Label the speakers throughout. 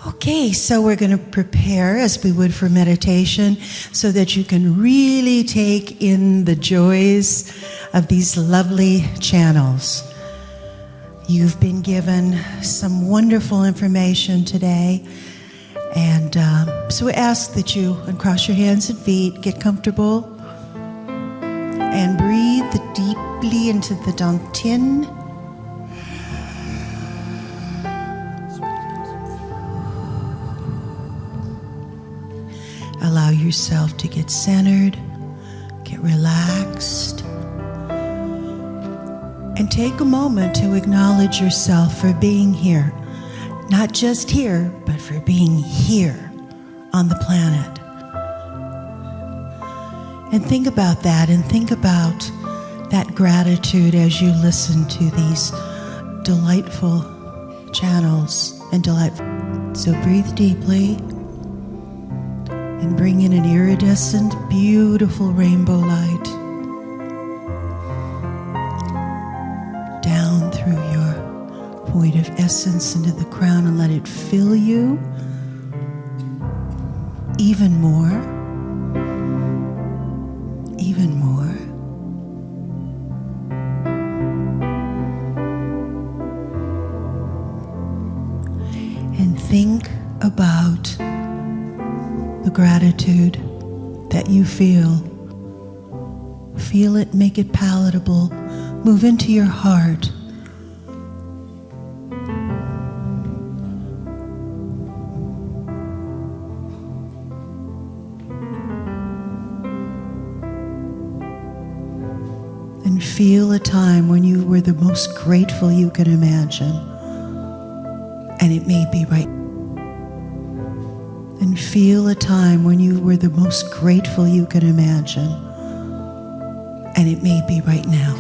Speaker 1: Okay, so we're going to prepare as we would for meditation so that you can really take in the joys of these lovely channels. You've been given some wonderful information today, and so we ask that you uncross your hands and feet, get comfortable, and breathe deeply into the dantian. Allow yourself to get centered, get relaxed, and take a moment to acknowledge yourself for being here. Not just here, but for being here on the planet. And think about that, and think about that gratitude as you listen to these delightful channels and delightful. So breathe deeply. And bring in an iridescent, beautiful rainbow light down through your point of essence into the crown, and let it fill you even more, even more. And think about the gratitude that you feel. Feel it, make it palatable. Move into your heart. And feel a time when you were the most grateful you can imagine. And it may be right. And feel a time when you were the most grateful you can imagine. And it may be right now.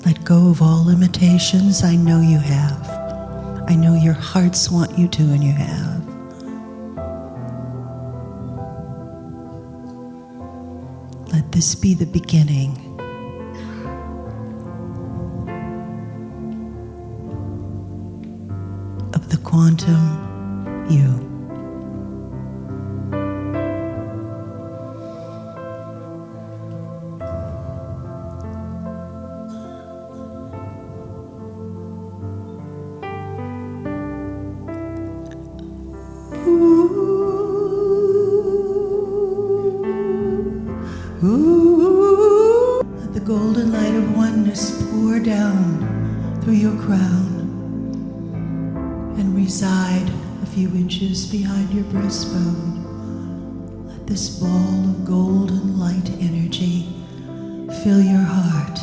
Speaker 1: Let go of all limitations. I know you have. I know your hearts want you to, and you have. Let this be the beginning of the quantum you. Let the golden light of oneness pour down through your crown and reside a few inches behind your breastbone. Let this ball of golden light energy fill your heart.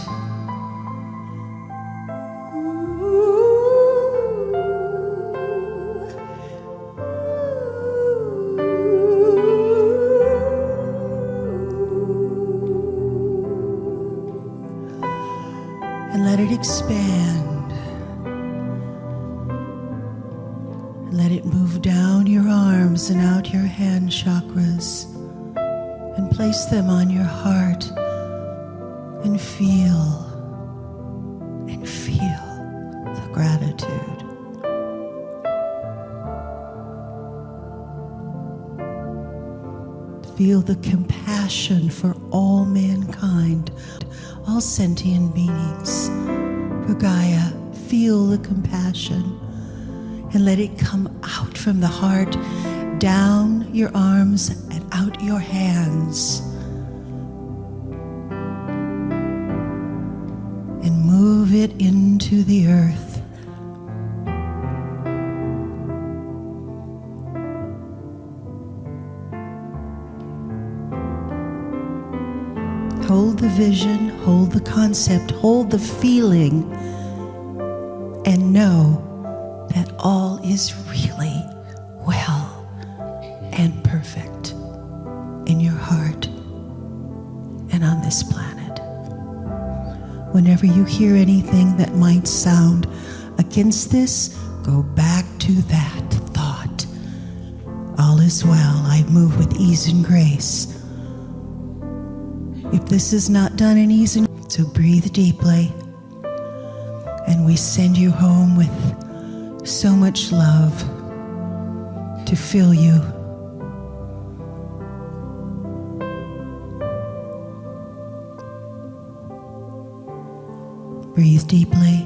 Speaker 1: And let it expand. Let it move down your arms and out your hand chakras, and place them on your heart, and feel the gratitude. Feel the compassion for all mankind, all sentient beings. For Gaia, feel the compassion and let it come out from the heart, down your arms and out your hands. And move it into the earth. Hold the vision, hold the concept, hold the feeling, and know that all is really well and perfect in your heart and on this planet. Whenever you hear anything that might sound against this, go back to that thought. All is well. I move with ease and grace. If this is not done in ease and So breathe deeply, and we send you home with so much love to fill you. Breathe deeply.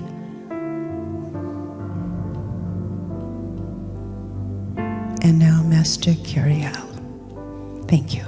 Speaker 1: And now, Master Curiel. Thank you.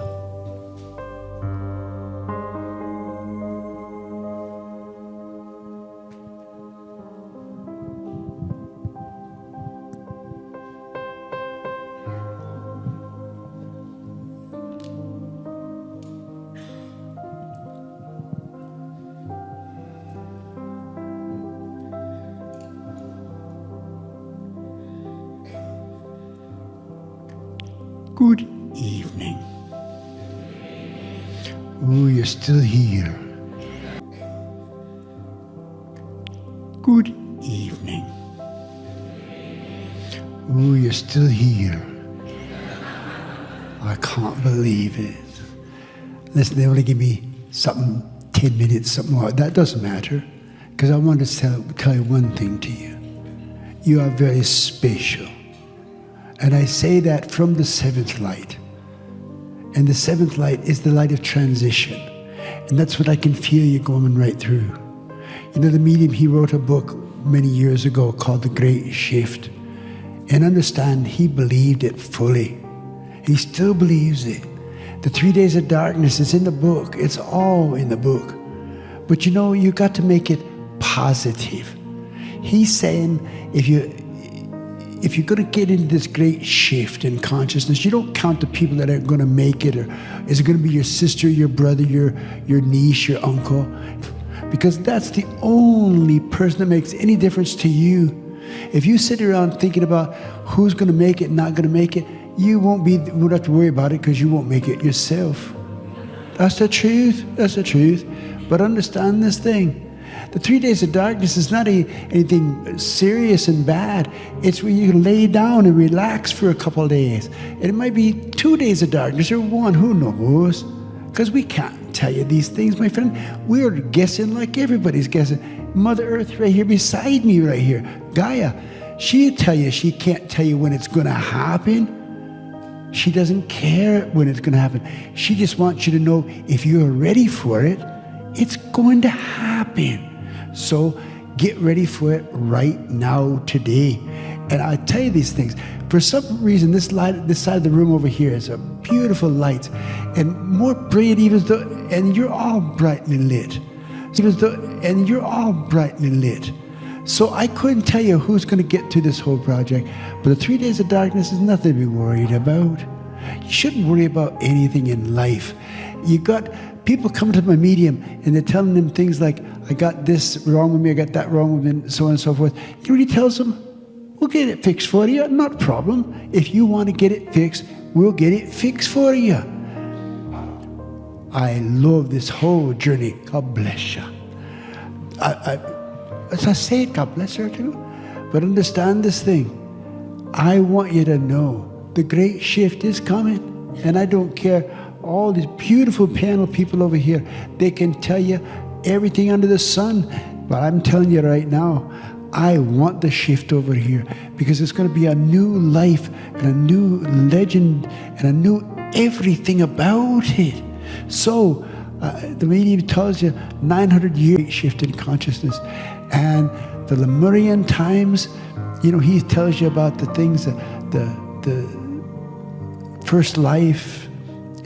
Speaker 2: Good evening. Oh, you're still here. Good evening. Oh, you're still here. I can't believe it. Listen, they only give me something, 10 minutes, something like that. That doesn't matter. Because I want to tell you one thing to you. You are very special. And I say that from the seventh light. And the seventh light is the light of transition. And that's what I can feel you going right through. You know, the medium, he wrote a book many years ago called The Great Shift. And understand, he believed it fully. He still believes it. The 3 days of darkness is in the book. It's all in the book. But you know, you got to make it positive. He's saying, if you're going to get into this great shift in consciousness, you don't count the people that are going to make it, or is it going to be your sister, your brother, your niece, your uncle? Because that's the only person that makes any difference to you. If you sit around thinking about who's going to make it and not going to make it, you won't have to worry about it because you won't make it yourself. That's the truth. That's the truth. But understand this thing. The 3 days of darkness is not anything serious and bad. It's where you can lay down and relax for a couple of days. And it might be 2 days of darkness or one, who knows? Because we can't tell you these things, my friend. We're guessing like everybody's guessing. Mother Earth right here beside me right here, Gaia, she'll tell you, she can't tell you when it's going to happen. She doesn't care when it's going to happen. She just wants you to know if you're ready for it, it's going to happen. So get ready for it right now, today. And I tell you these things. For some reason, this side of the room over here is a beautiful light and more brilliant even though, and you're all brightly lit. And you're all brightly lit. So I couldn't tell you who's going to get to this whole project, but the 3 days of darkness is nothing to be worried about. You shouldn't worry about anything in life. You got people coming to my medium and they're telling them things like, I got this wrong with me, I got that wrong with me, and so on and so forth. You know what he tells them? We'll get it fixed for you, not a problem. If you want to get it fixed, we'll get it fixed for you. I love this whole journey. God bless you. As I say it, God bless her too. But understand this thing. I want you to know the great shift is coming. And I don't care, all these beautiful panel people over here, they can tell you everything under the sun. But I'm telling you right now, I want the shift over here because it's going to be a new life and a new legend and a new everything about it. So the medium tells you 900 years shift in consciousness. And the Lemurian times, you know, he tells you about the things, the first life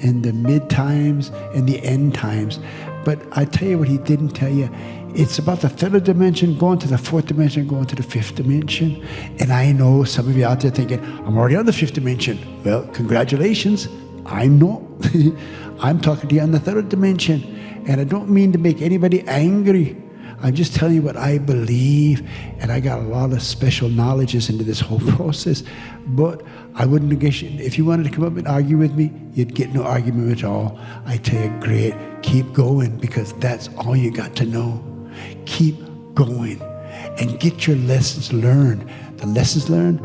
Speaker 2: and the mid times and the end times. But I tell you what he didn't tell you. It's about the third dimension, going to the fourth dimension, going to the fifth dimension. And I know some of you out there thinking, I'm already on the fifth dimension. Well, congratulations. I'm not. I'm talking to you on the third dimension. And I don't mean to make anybody angry. I'm just telling you what I believe, and I got a lot of special knowledges into this whole process. But I wouldn't negotiate. If you wanted to come up and argue with me, you'd get no argument at all. I tell you, great, keep going, because that's all you got to know. Keep going and get your lessons learned. The lessons learned,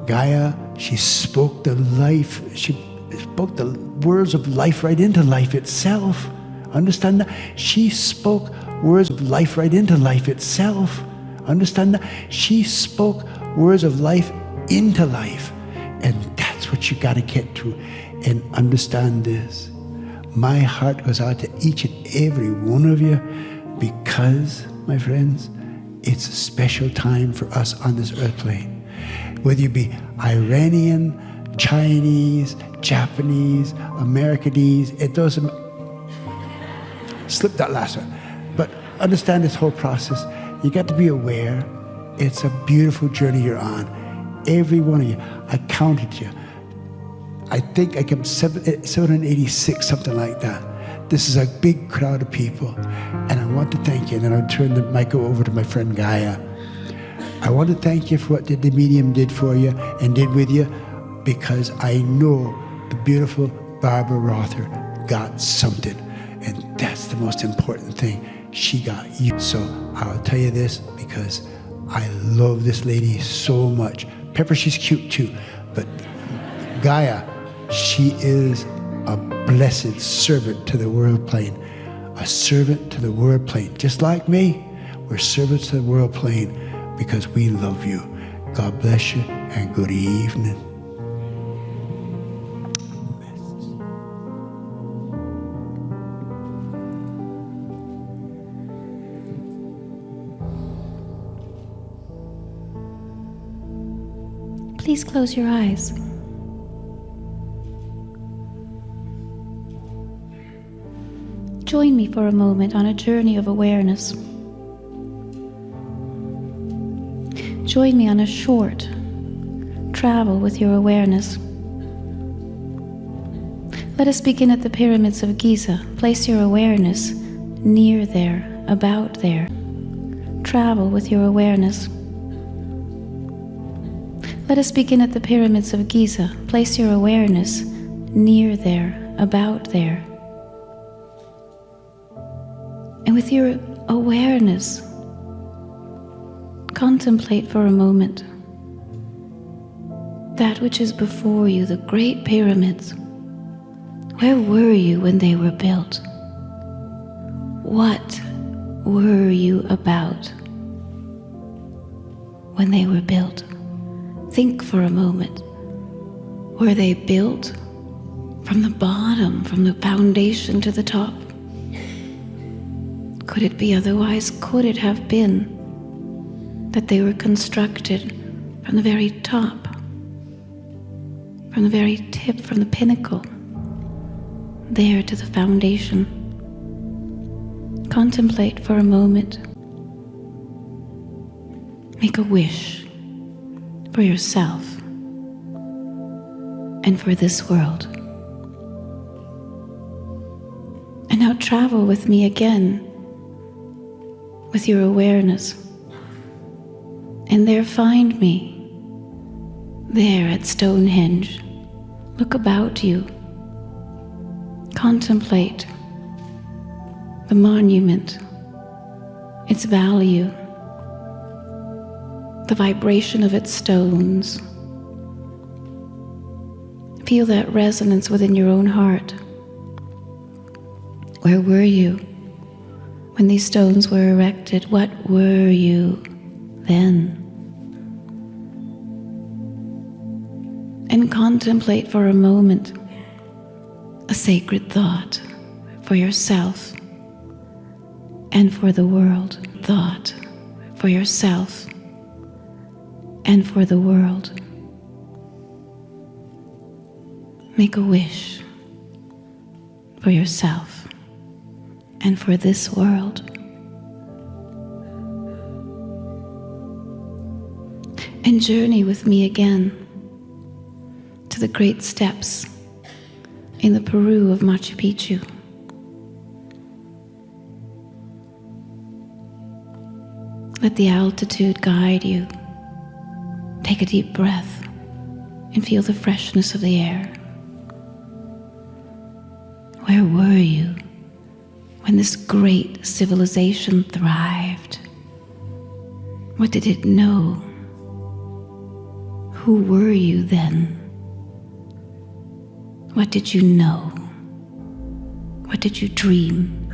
Speaker 2: Gaia, she spoke the life, she spoke the words of life right into life itself. Understand that? She spoke words of life right into life itself. Understand that? She spoke words of life into life. And that's what you got to get to. And understand this. My heart goes out to each and every one of you because, my friends, it's a special time for us on this earth plane. Whether you be Iranian, Chinese, Japanese, Americanese, it doesn't... Slip that last one. But understand this whole process. You got to be aware. It's a beautiful journey you're on. Every one of you. I counted you. I think I came 786, something like that. This is a big crowd of people. And I want to thank you. And then I'll turn the mic over to my friend Gaia. I want to thank you for what the medium did for you and did with you, because I know the beautiful Barbara Rother got something. And that's the most important thing. She got you. So I'll tell you this because I love this lady so much. Pepper, she's cute too. But Gaia, she is a blessed servant to the world plane. A servant to the world plane. Just like me, we're servants to the world plane because we love you. God bless you and good evening.
Speaker 3: Please close your eyes. Join me for a moment on a journey of awareness. Join me on a short travel with your awareness. Let us begin at the pyramids of Giza. Place your awareness near there, about there. Travel with your awareness. Let us begin at the pyramids of Giza. Place your awareness near there, about there. And with your awareness, contemplate for a moment that which is before you, the great pyramids. Where were you when they were built? What were you about when they were built? Think for a moment. Were they built from the bottom, from the foundation to the top? Could it be otherwise? Could it have been that they were constructed from the very top, from the very tip, from the pinnacle, there to the foundation? Contemplate for a moment. Make a wish for yourself and for this world. And now travel with me again with your awareness, and there find me, there at Stonehenge. Look about you. Contemplate the monument, its value, the vibration of its stones. Feel that resonance within your own heart. Where were you when these stones were erected? What were you then? And contemplate for a moment a sacred thought for yourself and for the world. Thought for yourself and for the world. Make a wish for yourself and for this world. And journey with me again to the great steps in the Peru of Machu Picchu. Let the altitude guide you. Take a deep breath and feel the freshness of the air. Where were you when this great civilization thrived? What did it know? Who were you then? What did you know? What did you dream?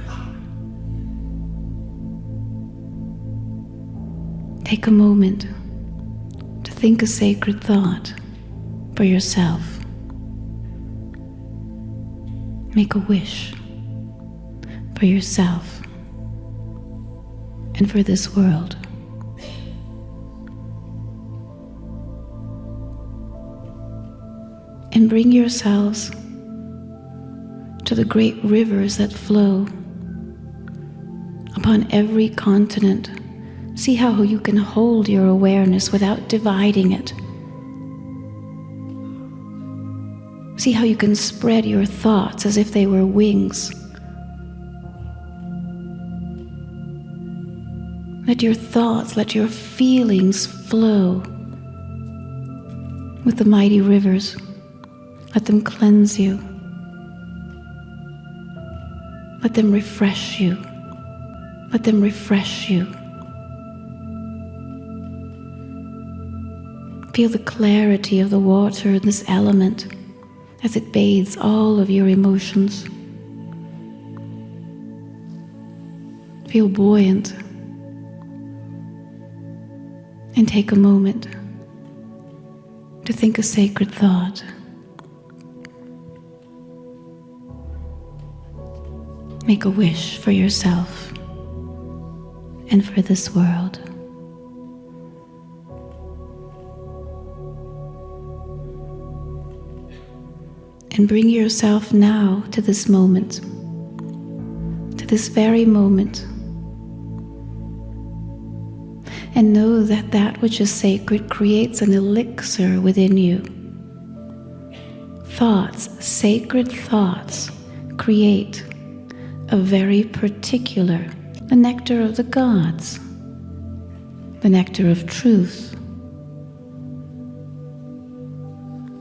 Speaker 3: Take a moment to think a sacred thought for yourself. Make a wish for yourself and for this world. And bring yourselves to the great rivers that flow upon every continent. See how you can hold your awareness without dividing it. See how you can spread your thoughts as if they were wings. Let your thoughts, let your feelings flow with the mighty rivers. Let them cleanse you. Let them refresh you. Let them refresh you. Feel the clarity of the water in this element as it bathes all of your emotions. Feel buoyant. And take a moment to think a sacred thought. Make a wish for yourself and for this world. And bring yourself now to this moment, to this very moment. And know that that which is sacred creates an elixir within you. Thoughts, sacred thoughts, create a very particular, the nectar of the gods, the nectar of truth,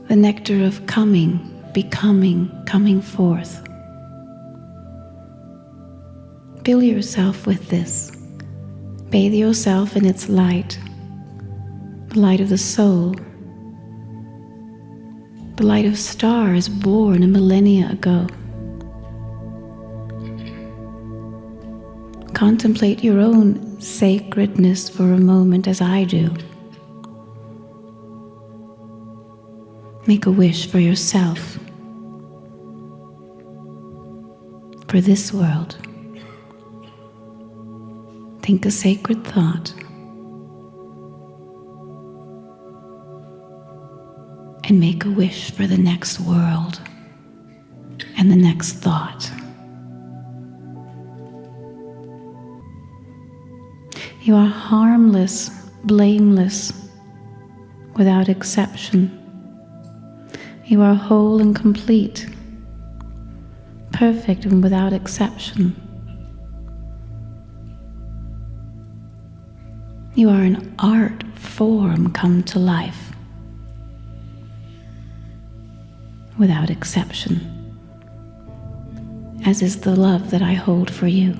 Speaker 3: the nectar of coming, becoming, coming forth. Fill yourself with this. Bathe yourself in its light, the light of the soul, the light of stars born a millennia ago. Contemplate your own sacredness for a moment as I do. Make a wish for yourself, for this world. Think a sacred thought and make a wish for the next world and the next thought. You are harmless, blameless, without exception. You are whole and complete, perfect and without exception. You are an art form come to life, without exception, as is the love that I hold for you.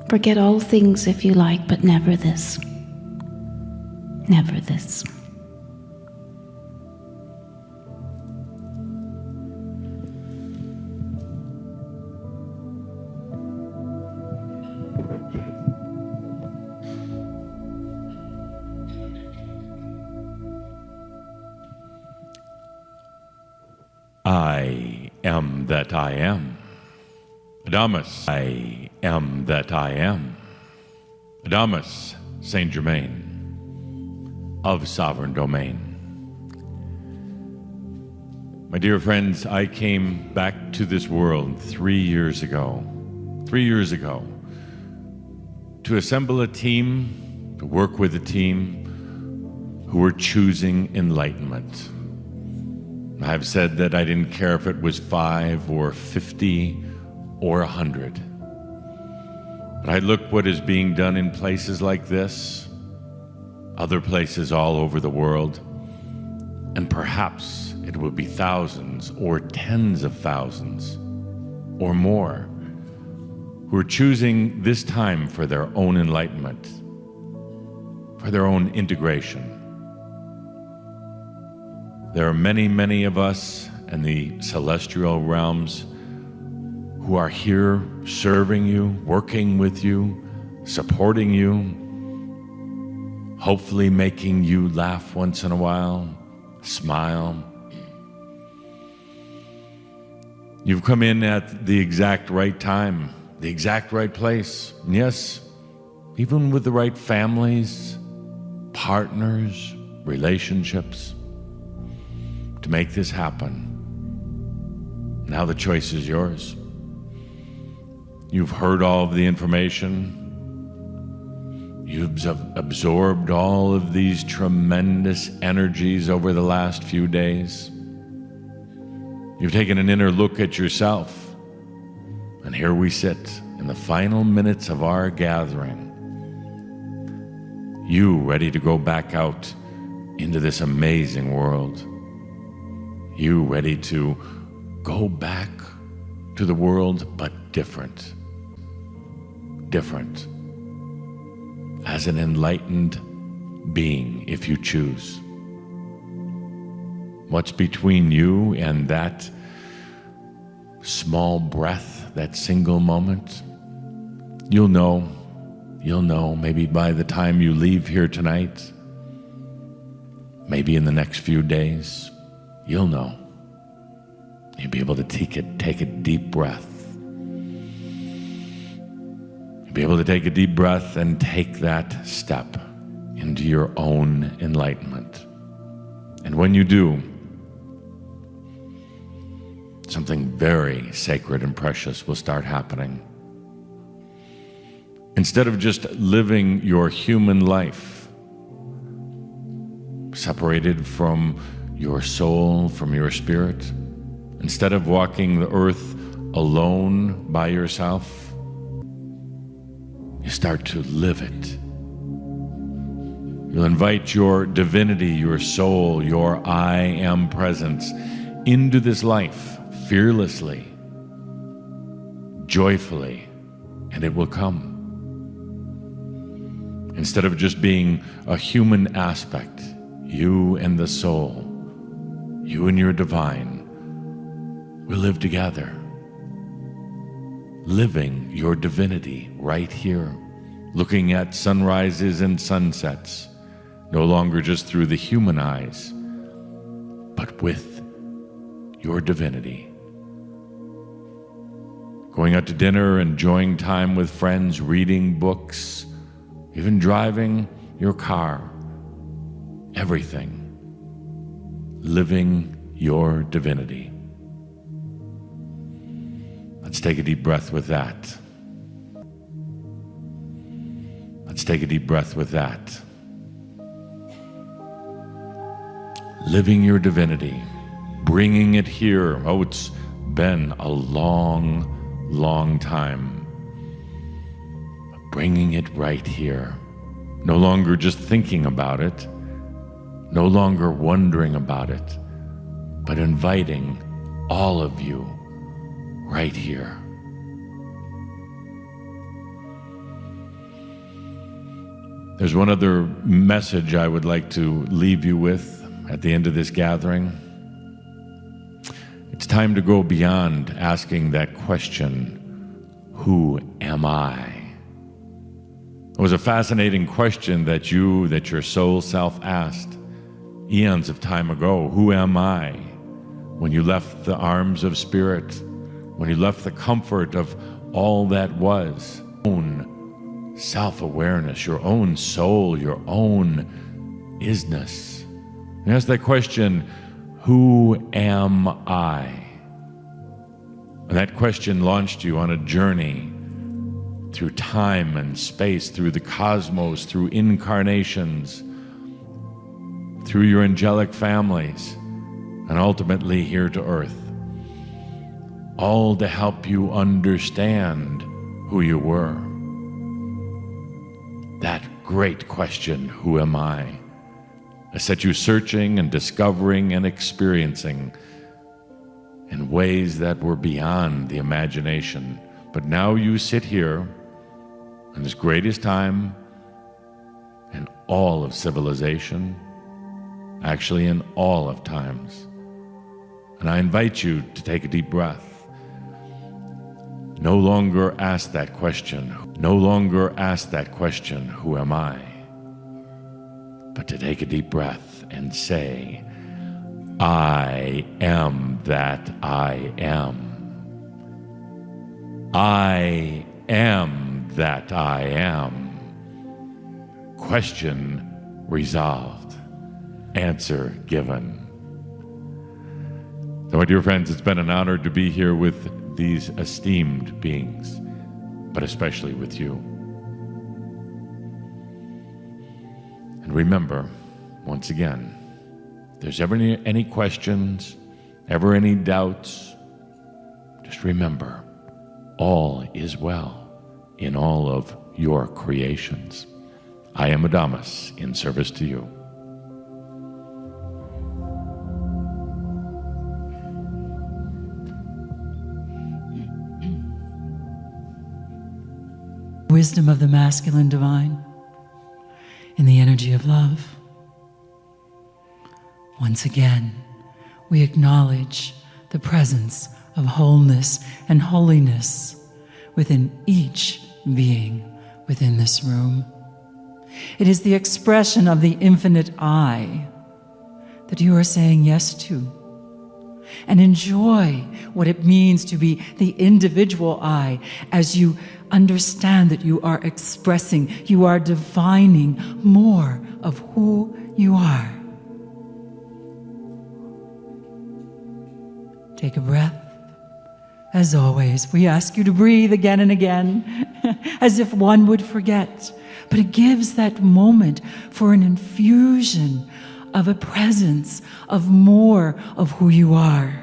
Speaker 3: Forget all things if you like, but never this. Never this.
Speaker 4: I am that I am. Adamus, I am that I am. Adamus, Saint Germain, of Sovereign Domain. My dear friends, I came back to this world 3 years ago, to assemble a team, to work with a team who were choosing enlightenment. I've said that I didn't care if it was 5 or 50 or 100. But I look what is being done in places like this, other places all over the world, and perhaps it will be thousands or tens of thousands or more who are choosing this time for their own enlightenment, for their own integration. There are many, many of us in the celestial realms who are here serving you, working with you, supporting you, hopefully making you laugh once in a while, smile. You've come in at the exact right time, the exact right place. And yes, even with the right families, partners, relationships, to make this happen. Now the choice is yours. You've heard all of the information. You've absorbed all of these tremendous energies over the last few days. You've taken an inner look at yourself. And here we sit in the final minutes of our gathering. You ready to go back out into this amazing world. You ready to go back to the world, but different. Different. As an enlightened being, if you choose. What's between you and that small breath, that single moment? You'll know maybe by the time you leave here tonight, maybe in the next few days, you'll know. You'll be able to take a deep breath. You'll be able to take a deep breath and take that step into your own enlightenment. And when you do, something very sacred and precious will start happening. Instead of just living your human life, separated from your soul, from your spirit, instead of walking the earth alone by yourself, you start to live it. You'll invite your divinity, your soul, your I am presence into this life fearlessly, joyfully, and it will come. Instead of just being a human aspect, you and the soul, you and your divine, will live together, living your divinity right here, looking at sunrises and sunsets, no longer just through the human eyes, but with your divinity. Going out to dinner, enjoying time with friends, reading books, even driving your car, everything, living your divinity. Let's take a deep breath with that. Let's take a deep breath with that. Living your divinity, bringing it here. Oh, it's been a long time. Bringing it right here. No longer just thinking about it, no longer wondering about it, but inviting all of you right here. There's one other message I would like to leave you with at the end of this gathering. It's time to go beyond asking that question, who am I? It was a fascinating question that your soul self asked eons of time ago. Who am I? When you left the arms of spirit, when you left the comfort of all that was, own self-awareness, your own soul, your own isness. You ask that question, who am I? And that question launched you on a journey through time and space, through the cosmos, through incarnations, through your angelic families, and ultimately here to earth. All to help you understand who you were. That great question, who am I? Has set you searching and discovering and experiencing in ways that were beyond the imagination. But now you sit here in this greatest time in all of civilization, actually in all of times. And I invite you to take a deep breath. No longer ask that question. No longer ask that question, who am I? But to take a deep breath and say, I am that I am. I am that I am. Question resolved. Answer given. So, my dear friends, it's been an honor to be here with these esteemed beings, but especially with you. And remember, once again, if there's ever any questions, ever any doubts, just remember, all is well in all of your creations. I am Adamus in service to you.
Speaker 5: Wisdom of the masculine divine in the energy of love. Once again, we acknowledge the presence of wholeness and holiness within each being within this room. It is the expression of the infinite I that you are saying yes to. And enjoy what it means to be the individual I as you understand that you are expressing, you are defining more of who you are. Take a breath. As always, we ask you to breathe again and again, as if one would forget. But it gives that moment for an infusion of a presence of more of who you are.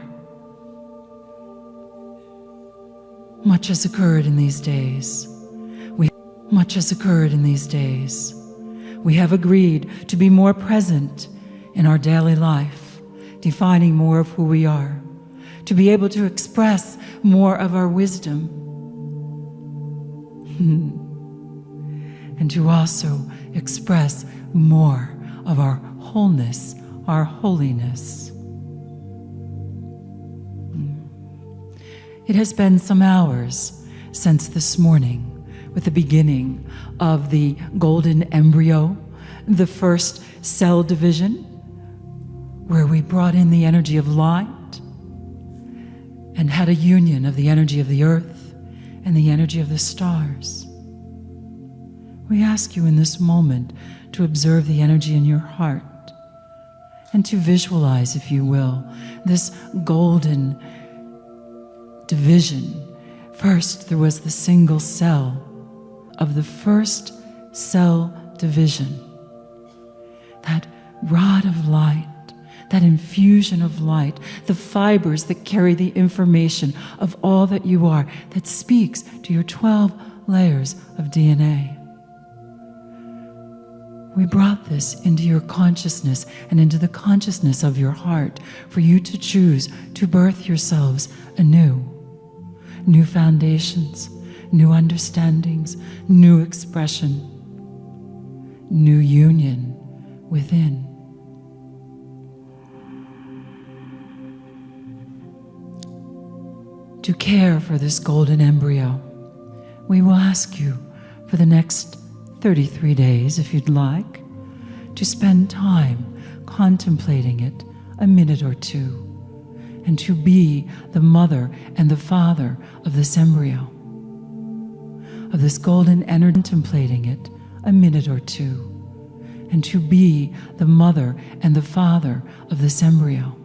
Speaker 5: Much has occurred in these days. Much has occurred in these days. We have agreed to be more present in our daily life, defining more of who we are, to be able to express more of our wisdom, and to also express more of our wholeness, our holiness. It has been some hours since this morning, with the beginning of the golden embryo, the first cell division, where we brought in the energy of light and had a union of the energy of the earth and the energy of the stars. We ask you in this moment to observe the energy in your heart and to visualize, if you will, this golden division. First, there was the single cell of the first cell division. That rod of light, that infusion of light, the fibers that carry the information of all that you are, that speaks to your 12 layers of DNA. We brought this into your consciousness and into the consciousness of your heart for you to choose to birth yourselves anew. New foundations, new understandings, new expression, new union within. To care for this golden embryo, we will ask you for the next 33 days, if you'd like, to spend time contemplating it a minute or two, and to be the mother and the father of this embryo, of this golden energy, contemplating it a minute or two, and to be the mother and the father of this embryo,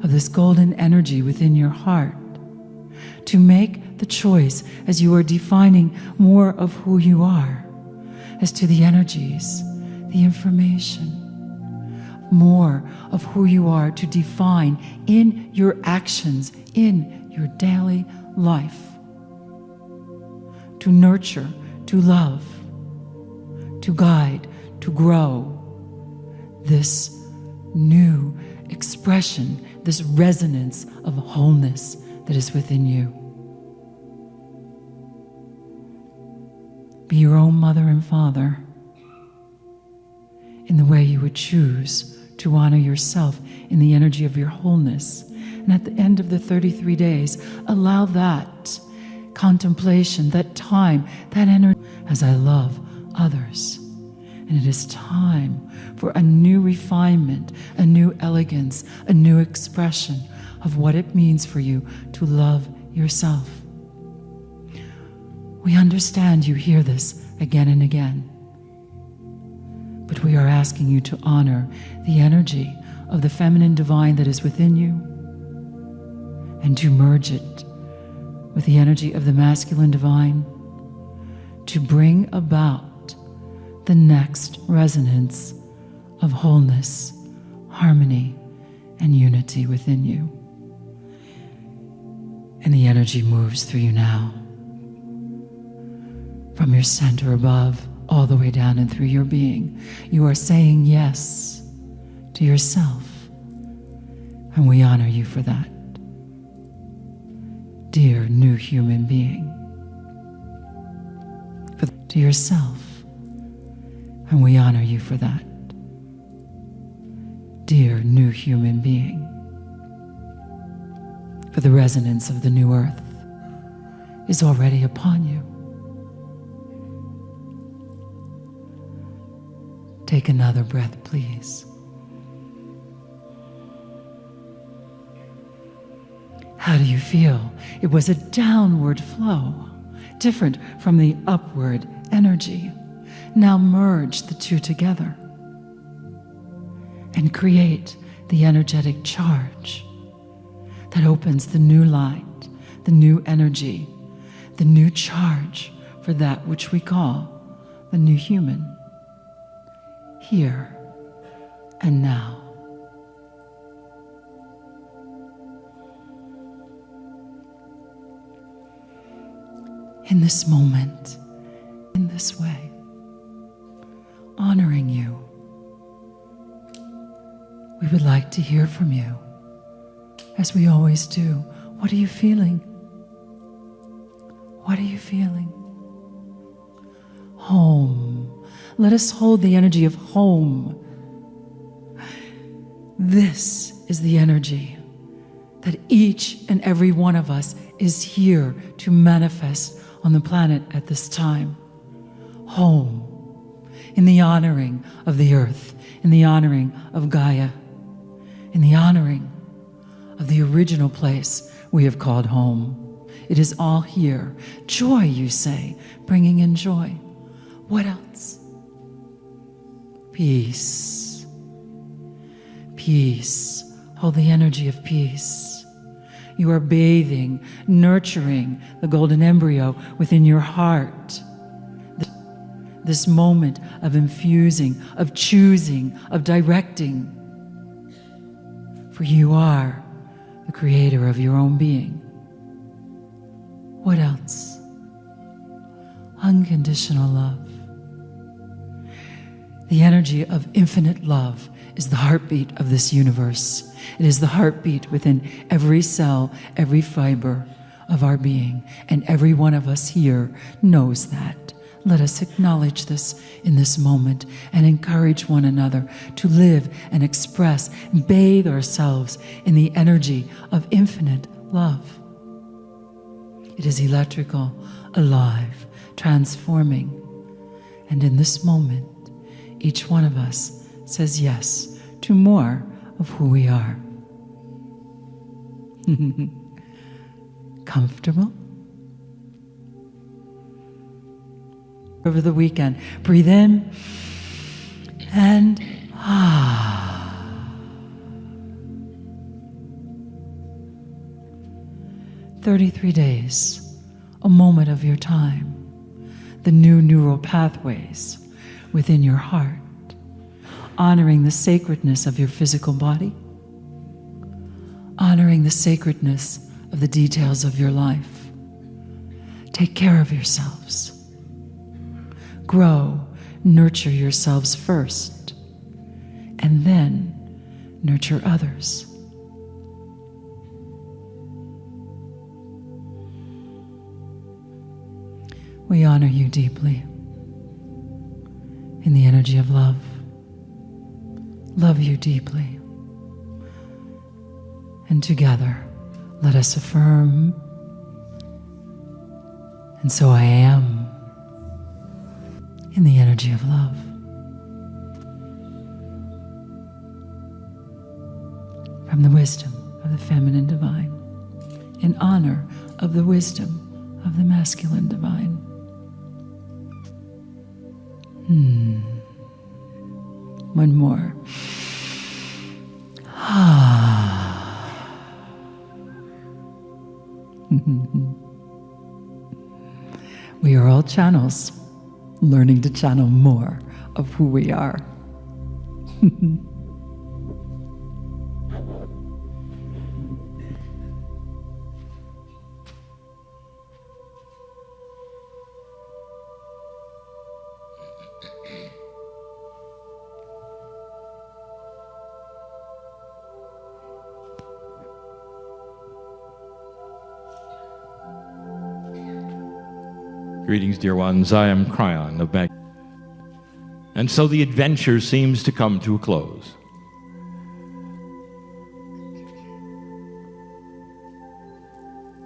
Speaker 5: of this golden energy within your heart, to make the choice as you are defining more of who you are, as to the energies, the information, more of who you are to define in your actions, in your daily life, to nurture, to love, to guide, to grow this new expression, this resonance of wholeness that is within you. Be your own mother and father in the way you would choose to honor yourself in the energy of your wholeness, And at the end of the 33 days, allow that contemplation, that time, that energy, as I love others. And it is time for a new refinement, a new elegance, a new expression of what it means for you to love yourself. We understand you hear this again and again, but we are asking you to honor the energy of the feminine divine that is within you and to merge it with the energy of the masculine divine to bring about the next resonance of wholeness, harmony, and unity within you. And the energy moves through you now, from your center above all the way down and through your being. You are saying yes to yourself, and we honor you for that. Dear new human being, to yourself, and we honor you for that. Dear new human being, for the resonance of the new earth is already upon you. Take another breath, please. How do you feel? It was a downward flow, different from the upward energy. Now merge the two together and create the energetic charge that opens the new light, the new energy, the new charge for that which we call the new human, here and now. In this moment, in this way, honoring you, we would like to hear from you, as we always do. What are you feeling? What are you feeling? Home. Let us hold the energy of home. This is the energy that each and every one of us is here to manifest on the planet at this time. Home. In the honoring of the earth, in the honoring of Gaia, in the honoring of the original place we have called home. It is all here. Joy, you say, bringing in joy. What else? Peace. Peace. Hold the energy of peace. You are bathing, nurturing the golden embryo within your heart. This moment of infusing, of choosing, of directing. For you are the creator of your own being. What else? Unconditional love. The energy of infinite love is the heartbeat of this universe. It is the heartbeat within every cell, every fiber of our being. And every one of us here knows that. Let us acknowledge this in this moment and encourage one another to live and express, bathe ourselves in the energy of infinite love. It is electrical, alive, transforming. And in this moment, each one of us says yes to more of who we are. Comfortable? Over the weekend, breathe in and 33 days, a moment of your time, the new neural pathways within your heart, honoring the sacredness of your physical body, honoring the sacredness of the details of your life. Take care of yourselves. Grow, nurture yourselves first, and then nurture others. We honor you deeply in the energy of love. Love you deeply. And together, let us affirm, and so I am, in the energy of love. From the wisdom of the feminine divine, in honor of the wisdom of the masculine divine. One more. We are all channels, learning to channel more of who we are.
Speaker 6: Greetings, dear ones. I am Cryon of Mag. And so the adventure seems to come to a close.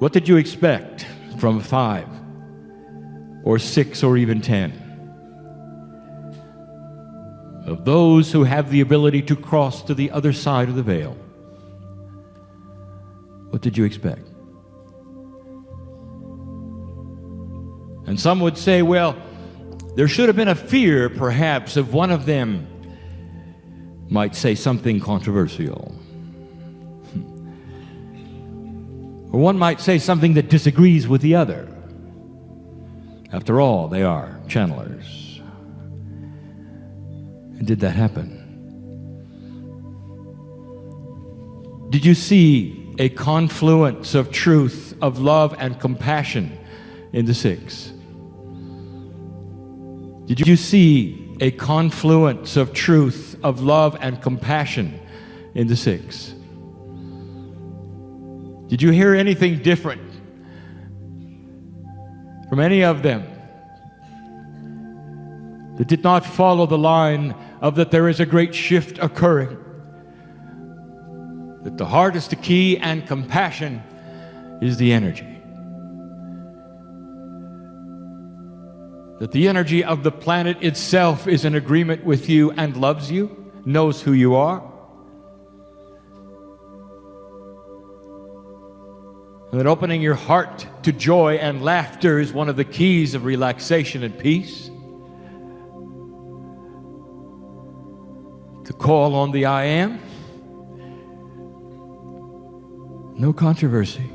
Speaker 6: What did you expect from 5 or 6 or even 10? Of those who have the ability to cross to the other side of the veil. What did you expect? And some would say, well, there should have been a fear, perhaps, of one of them might say something controversial. Or one might say something that disagrees with the other. After all, they are channelers. And did that happen? Did you see a confluence of truth, of love and compassion in the 6? Did you see a confluence of truth, of love and compassion in the 6? Did you hear anything different from any of them that did not follow the line of that there is a great shift occurring? That the heart is the key and compassion is the energy. That the energy of the planet itself is in agreement with you and loves you, knows who you are. And that opening your heart to joy and laughter is one of the keys of relaxation and peace. To call on the I Am. No controversy.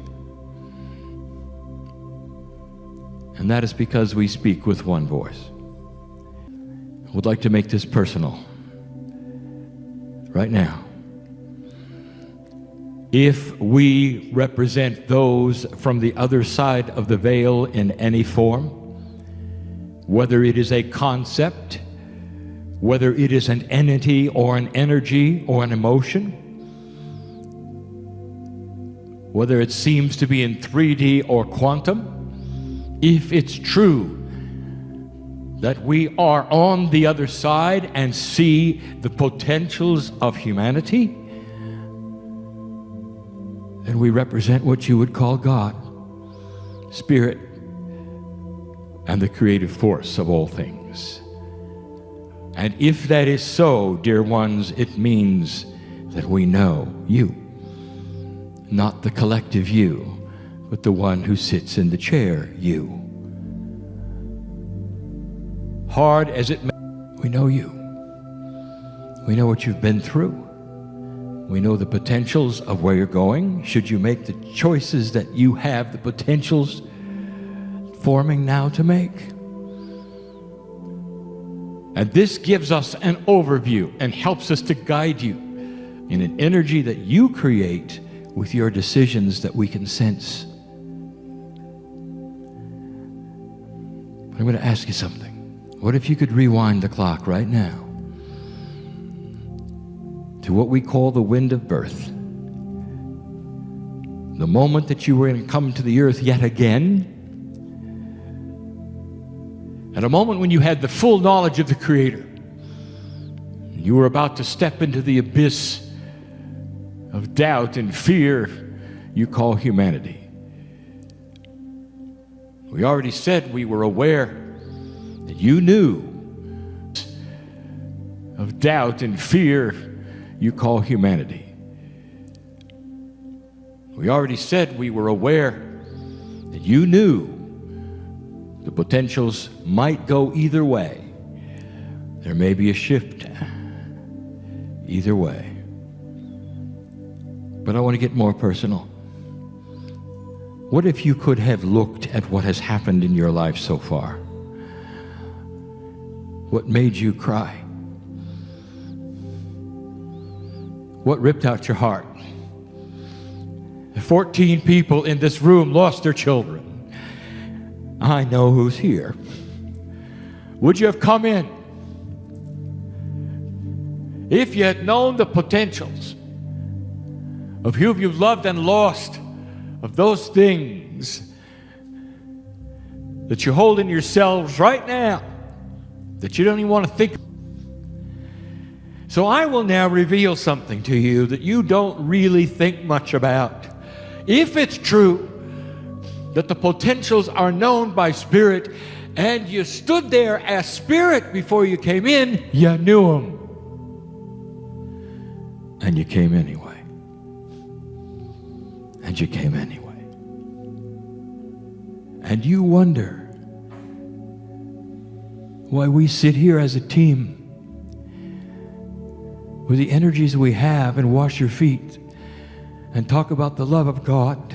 Speaker 6: And that is because we speak with one voice. I would like to make this personal right now. If we represent those from the other side of the veil in any form, whether it is a concept, whether it is an entity or an energy or an emotion, whether it seems to be in 3D or quantum, if it's true that we are on the other side and see the potentials of humanity, then we represent what you would call God, Spirit, and the creative force of all things. And if that is so, dear ones, it means that we know you, not the collective you, but the one who sits in the chair, you. Hard as it may, we know you. We know what you've been through. We know the potentials of where you're going. Should you make the choices that you have the potentials forming now to make? And this gives us an overview and helps us to guide you in an energy that you create with your decisions that we can sense. But I'm going to ask you something. What if you could rewind the clock right now to what we call the wind of birth? The moment that you were going to come to the earth yet again, and a moment when you had the full knowledge of the Creator. You were about to step into the abyss of doubt and fear you call humanity. We already said we were aware that you knew of doubt and fear you call humanity. We already said we were aware that you knew the potentials might go either way. There may be a shift either way. But I want to get more personal. What if you could have looked at what has happened in your life so far? What made you cry? What ripped out your heart? 14 people in this room lost their children. I know who's here. Would you have come in if you had known the potentials of who you've loved and lost, of those things that you hold in yourselves right now that you don't even want to think? So I will now reveal something to you that you don't really think much about. If it's true that the potentials are known by Spirit, and you stood there as Spirit before you came in, you knew them. And you came anyway. And you came anyway. And you wonder why we sit here as a team with the energies we have and wash your feet and talk about the love of God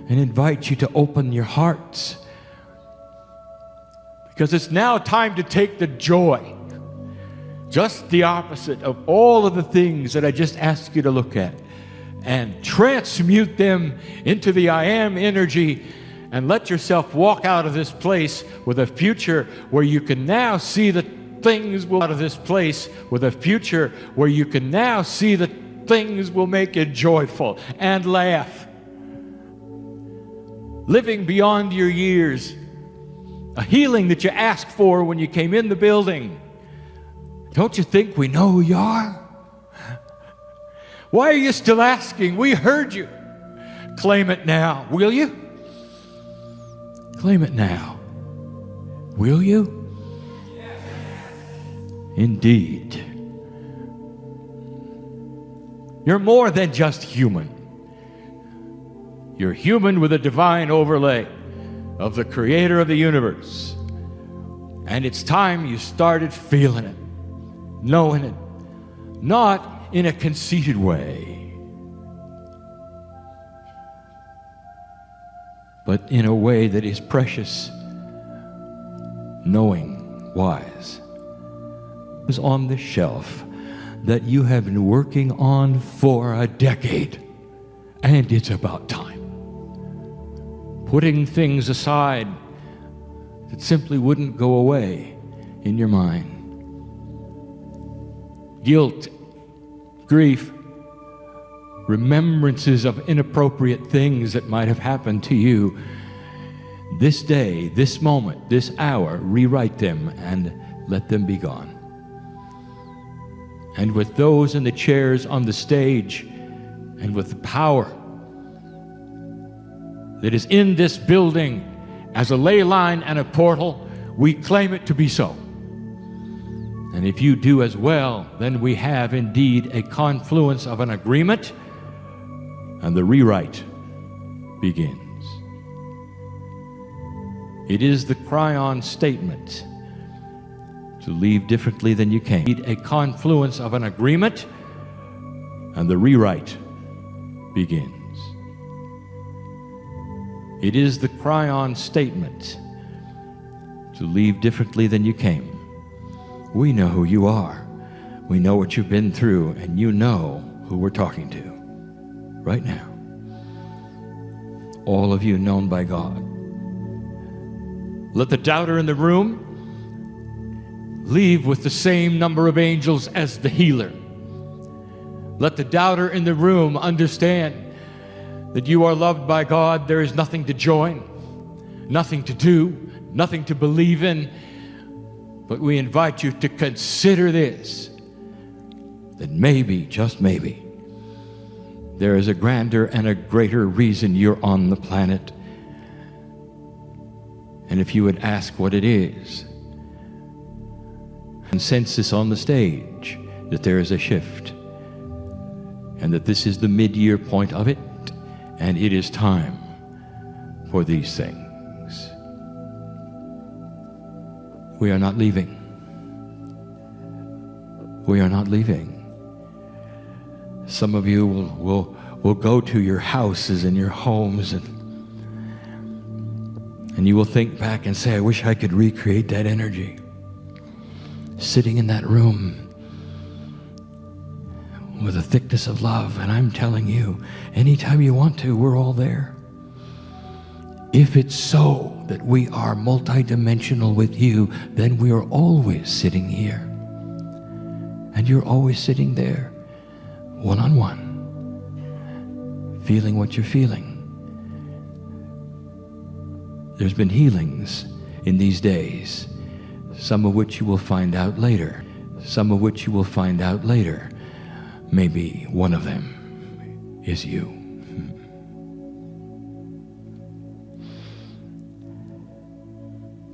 Speaker 6: and invite you to open your hearts, because it's now time to take the joy, just the opposite of all of the things that I just asked you to look at, and transmute them into the I am energy, and let yourself walk out of this place with a future where you can now see the things will out of this place with a future where you can now see the things will make you joyful and laugh. Living beyond your years, a healing that you asked for when you came in the building. Don't you think we know who you are? Why are you still asking? We heard you. Claim it now, will you? Claim it now, will you? Indeed. You're more than just human. You're human with a divine overlay of the Creator of the universe. And it's time you started feeling it, knowing it, not in a conceited way, but in a way that is precious, knowing, wise. Is on the shelf that you have been working on for a decade, and it's about time. Putting things aside that simply wouldn't go away in your mind. Guilt, grief, remembrances of inappropriate things that might have happened to you. This day, this moment, this hour, rewrite them and let them be gone. And with those in the chairs on the stage, and with the power that is in this building as a ley line and a portal, we claim it to be so. And if you do as well, then we have indeed a confluence of an agreement, and the rewrite begins. It is the Cryon statement to leave differently than you came. A confluence of an agreement, and the rewrite begins. It is the Cryon statement to leave differently than you came. We know who you are. We know what you've been through, and you know who we're talking to right now. All of you known by God. Let the doubter in the room leave with the same number of angels as the healer. Let the doubter in the room understand that you are loved by God. There is nothing to join, nothing to do, nothing to believe in. But we invite you to consider this, that maybe, just maybe, There is a grander and a greater reason you're on the planet. And if you would ask what it is, consensus on the stage that there is a shift, and that this is the mid-year point of it, and it is time for these things. We are not leaving. We are not leaving. Some of you will go to your houses and your homes, and you will think back and say, I wish I could recreate that energy. Sitting in that room with a thickness of love. And I'm telling you, anytime you want to, we're all there. If it's so that we are multidimensional with you, then we are always sitting here. And you're always sitting there, one-on-one, feeling what you're feeling. There's been healings in these days, some of which you will find out later. Some of which you will find out later. Maybe one of them is you.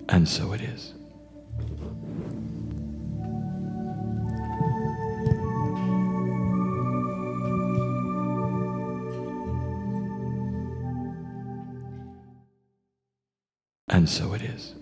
Speaker 6: And so it is. And so it is.